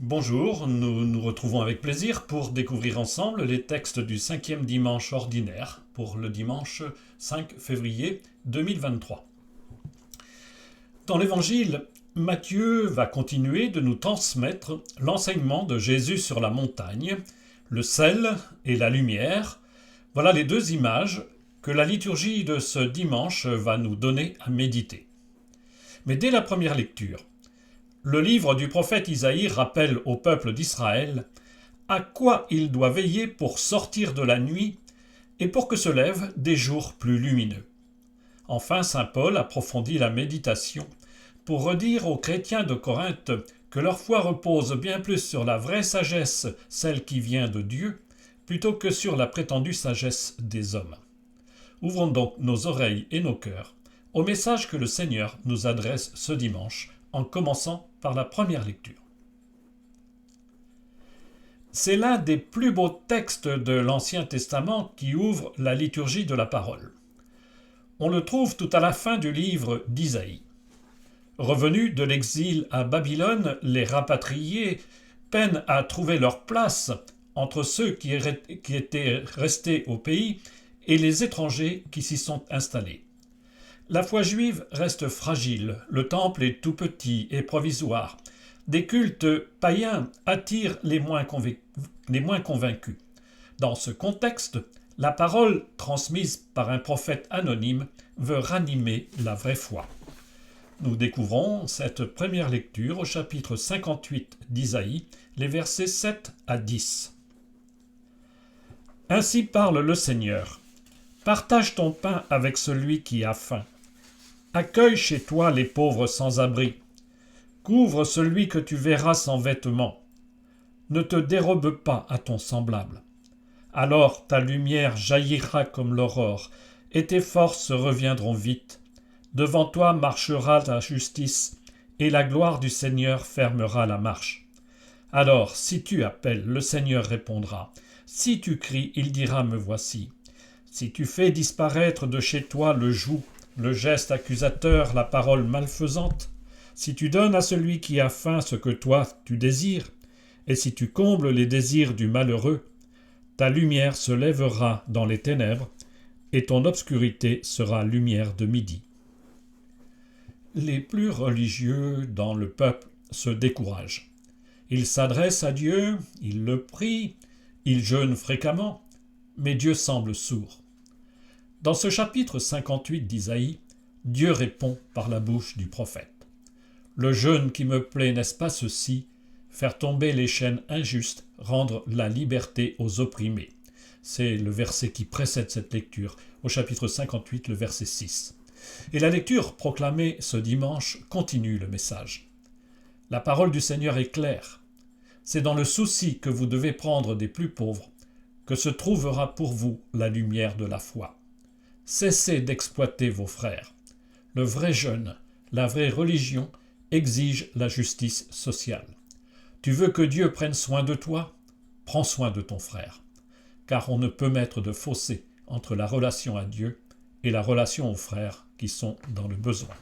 Bonjour, nous nous retrouvons avec plaisir pour découvrir ensemble les textes du 5e dimanche ordinaire pour le dimanche 5 février 2023. Dans l'évangile, Matthieu va continuer de nous transmettre l'enseignement de Jésus sur la montagne, le sel et la lumière. Voilà les deux images que la liturgie de ce dimanche va nous donner à méditer. Mais dès la première lecture, le livre du prophète Isaïe rappelle au peuple d'Israël à quoi il doit veiller pour sortir de la nuit et pour que se lèvent des jours plus lumineux. Enfin, saint Paul approfondit la méditation pour redire aux chrétiens de Corinthe que leur foi repose bien plus sur la vraie sagesse, celle qui vient de Dieu, plutôt que sur la prétendue sagesse des hommes. Ouvrons donc nos oreilles et nos cœurs au message que le Seigneur nous adresse ce dimanche, en commençant par la première lecture. C'est l'un des plus beaux textes de l'Ancien Testament qui ouvre la liturgie de la parole. On le trouve tout à la fin du livre d'Isaïe. Revenus de l'exil à Babylone, les rapatriés peinent à trouver leur place entre ceux qui étaient restés au pays et les étrangers qui s'y sont installés. La foi juive reste fragile, le temple est tout petit et provisoire. Des cultes païens attirent les moins convaincus. Dans ce contexte, la parole transmise par un prophète anonyme veut ranimer la vraie foi. Nous découvrons cette première lecture au chapitre 58 d'Isaïe, les versets 7 à 10. Ainsi parle le Seigneur. Partage ton pain avec celui qui a faim. Accueille chez toi les pauvres sans abri. Couvre celui que tu verras sans vêtements. Ne te dérobe pas à ton semblable. Alors ta lumière jaillira comme l'aurore, et tes forces reviendront vite. Devant toi marchera la justice, et la gloire du Seigneur fermera la marche. Alors, si tu appelles, le Seigneur répondra. Si tu cries, il dira, me voici. Si tu fais disparaître de chez toi le joug, le geste accusateur, la parole malfaisante, si tu donnes à celui qui a faim ce que toi tu désires, et si tu combles les désirs du malheureux, ta lumière se lèvera dans les ténèbres, et ton obscurité sera lumière de midi. Les plus religieux dans le peuple se découragent. Ils s'adressent à Dieu, ils le prient, ils jeûnent fréquemment, mais Dieu semble sourd. Dans ce chapitre 58 d'Isaïe, Dieu répond par la bouche du prophète. « Le jeûne qui me plaît, n'est-ce pas ceci, faire tomber les chaînes injustes, rendre la liberté aux opprimés ?» C'est le verset qui précède cette lecture, au chapitre 58, le verset 6. Et la lecture proclamée ce dimanche continue le message. La parole du Seigneur est claire. C'est dans le souci que vous devez prendre des plus pauvres que se trouvera pour vous la lumière de la foi. Cessez d'exploiter vos frères. Le vrai jeûne, la vraie religion exige la justice sociale. Tu veux que Dieu prenne soin de toi? Prends soin de ton frère. Car on ne peut mettre de fossé entre la relation à Dieu et la relation aux frères qui sont dans le besoin.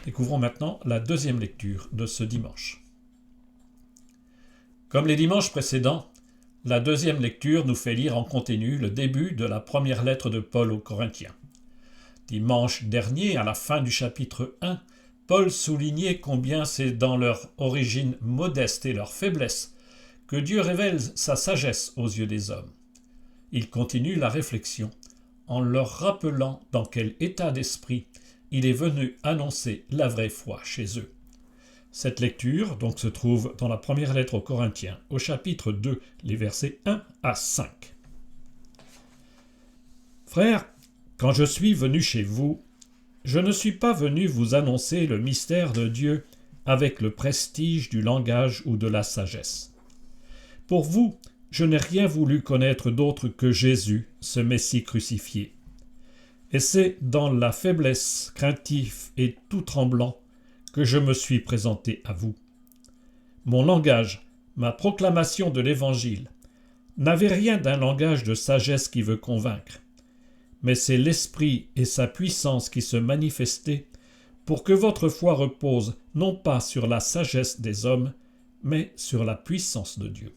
Découvrons maintenant la deuxième lecture de ce dimanche. Comme les dimanches précédents, la deuxième lecture nous fait lire en continu le début de la première lettre de Paul aux Corinthiens. Dimanche dernier, à la fin du chapitre 1, Paul soulignait combien c'est dans leur origine modeste et leur faiblesse que Dieu révèle sa sagesse aux yeux des hommes. Il continue la réflexion en leur rappelant dans quel état d'esprit il est venu annoncer la vraie foi chez eux. Cette lecture donc se trouve dans la première lettre aux Corinthiens, au chapitre 2, les versets 1 à 5. Frères, quand je suis venu chez vous, je ne suis pas venu vous annoncer le mystère de Dieu avec le prestige du langage ou de la sagesse. Pour vous, je n'ai rien voulu connaître d'autre que Jésus, ce Messie crucifié. Et c'est dans la faiblesse, craintif et tout tremblant que je me suis présenté à vous. Mon langage, ma proclamation de l'Évangile, n'avait rien d'un langage de sagesse qui veut convaincre, mais c'est l'Esprit et sa puissance qui se manifestaient pour que votre foi repose non pas sur la sagesse des hommes, mais sur la puissance de Dieu.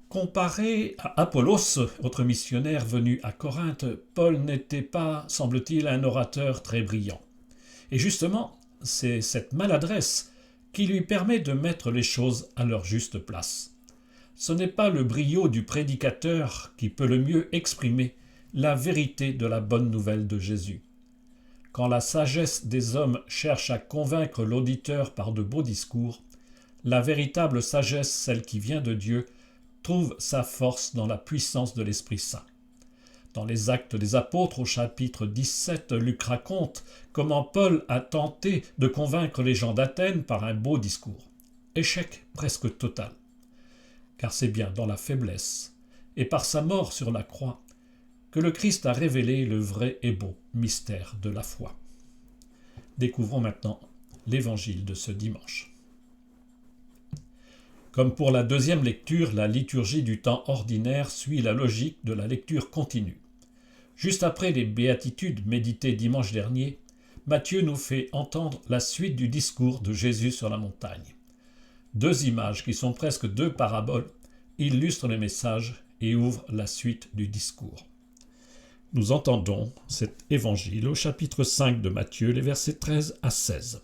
Comparé à Apollos, autre missionnaire venu à Corinthe, Paul n'était pas, semble-t-il, un orateur très brillant. Et justement, c'est cette maladresse qui lui permet de mettre les choses à leur juste place. Ce n'est pas le brio du prédicateur qui peut le mieux exprimer la vérité de la bonne nouvelle de Jésus. Quand la sagesse des hommes cherche à convaincre l'auditeur par de beaux discours, la véritable sagesse, celle qui vient de Dieu, trouve sa force dans la puissance de l'Esprit Saint. Dans les Actes des Apôtres, au chapitre 17, Luc raconte comment Paul a tenté de convaincre les gens d'Athènes par un beau discours. Échec presque total. Car c'est bien dans la faiblesse et par sa mort sur la croix que le Christ a révélé le vrai et beau mystère de la foi. Découvrons maintenant l'évangile de ce dimanche. Comme pour la deuxième lecture, la liturgie du temps ordinaire suit la logique de la lecture continue. Juste après les béatitudes méditées dimanche dernier, Matthieu nous fait entendre la suite du discours de Jésus sur la montagne. Deux images qui sont presque deux paraboles illustrent les messages et ouvrent la suite du discours. Nous entendons cet évangile au chapitre 5 de Matthieu, les versets 13 à 16.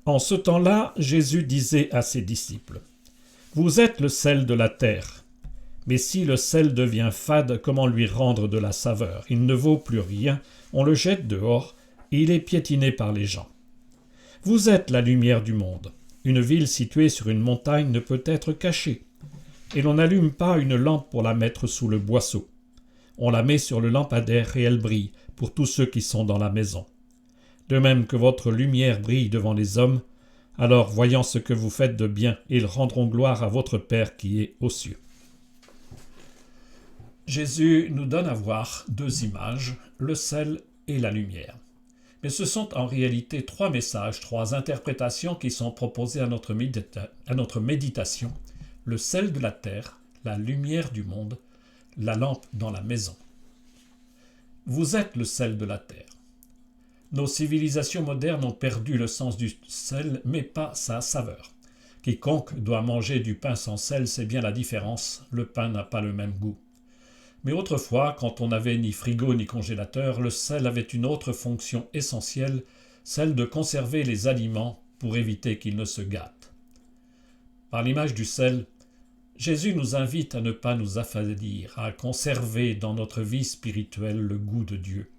En ce temps-là, Jésus disait à ses disciples : « Vous êtes le sel de la terre. Mais si le sel devient fade, comment lui rendre de la saveur ? Il ne vaut plus rien, on le jette dehors, et il est piétiné par les gens. Vous êtes la lumière du monde. Une ville située sur une montagne ne peut être cachée. Et l'on n'allume pas une lampe pour la mettre sous le boisseau. On la met sur le lampadaire et elle brille pour tous ceux qui sont dans la maison. De même que votre lumière brille devant les hommes, alors voyant ce que vous faites de bien, ils rendront gloire à votre Père qui est aux cieux. » Jésus nous donne à voir deux images, le sel et la lumière. Mais ce sont en réalité trois messages, trois interprétations qui sont proposées à notre méditation. Le sel de la terre, la lumière du monde, la lampe dans la maison. Vous êtes le sel de la terre. Nos civilisations modernes ont perdu le sens du sel, mais pas sa saveur. Quiconque doit manger du pain sans sel sait bien la différence, le pain n'a pas le même goût. Mais autrefois, quand on n'avait ni frigo ni congélateur, le sel avait une autre fonction essentielle, celle de conserver les aliments pour éviter qu'ils ne se gâtent. Par l'image du sel, Jésus nous invite à ne pas nous affadir, à conserver dans notre vie spirituelle le goût de Dieu.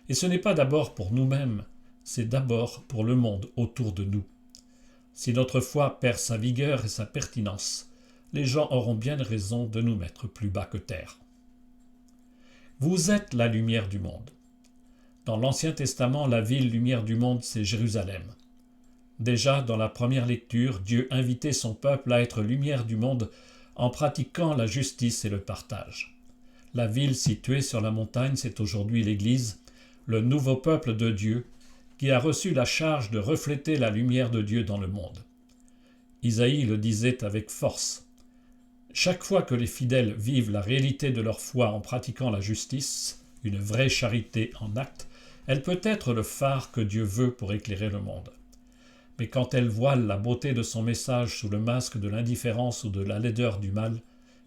Et ce n'est pas d'abord pour nous-mêmes, c'est d'abord pour le monde autour de nous. Si notre foi perd sa vigueur et sa pertinence, les gens auront bien raison de nous mettre plus bas que terre. Vous êtes la lumière du monde. Dans l'Ancien Testament, la ville lumière du monde, c'est Jérusalem. Déjà, dans la première lecture, Dieu invitait son peuple à être lumière du monde en pratiquant la justice et le partage. La ville située sur la montagne, c'est aujourd'hui l'Église, le nouveau peuple de Dieu, qui a reçu la charge de refléter la lumière de Dieu dans le monde. Isaïe le disait avec force. Chaque fois que les fidèles vivent la réalité de leur foi en pratiquant la justice, une vraie charité en acte, elle peut être le phare que Dieu veut pour éclairer le monde. Mais quand elle voile la beauté de son message sous le masque de l'indifférence ou de la laideur du mal,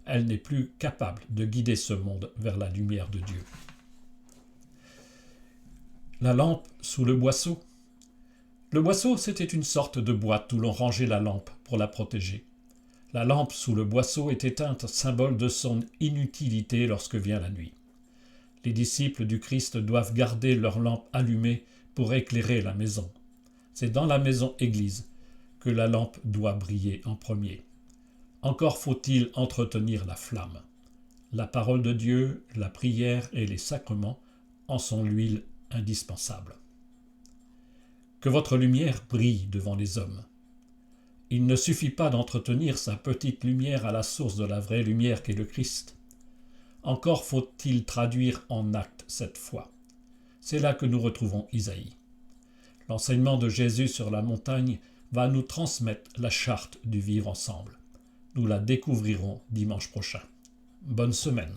elle n'est plus capable de guider ce monde vers la lumière de Dieu. La lampe sous le boisseau. Le boisseau, c'était une sorte de boîte où l'on rangeait la lampe pour la protéger. La lampe sous le boisseau est éteinte, symbole de son inutilité lorsque vient la nuit. Les disciples du Christ doivent garder leur lampe allumée pour éclairer la maison. C'est dans la maison Église que la lampe doit briller en premier. Encore faut-il entretenir la flamme. La parole de Dieu, la prière et les sacrements en sont l'huile indispensable. Que votre lumière brille devant les hommes. Il ne suffit pas d'entretenir sa petite lumière à la source de la vraie lumière qu'est le Christ. Encore faut-il traduire en actes cette foi. C'est là que nous retrouvons Isaïe. L'enseignement de Jésus sur la montagne va nous transmettre la charte du vivre ensemble. Nous la découvrirons dimanche prochain. Bonne semaine.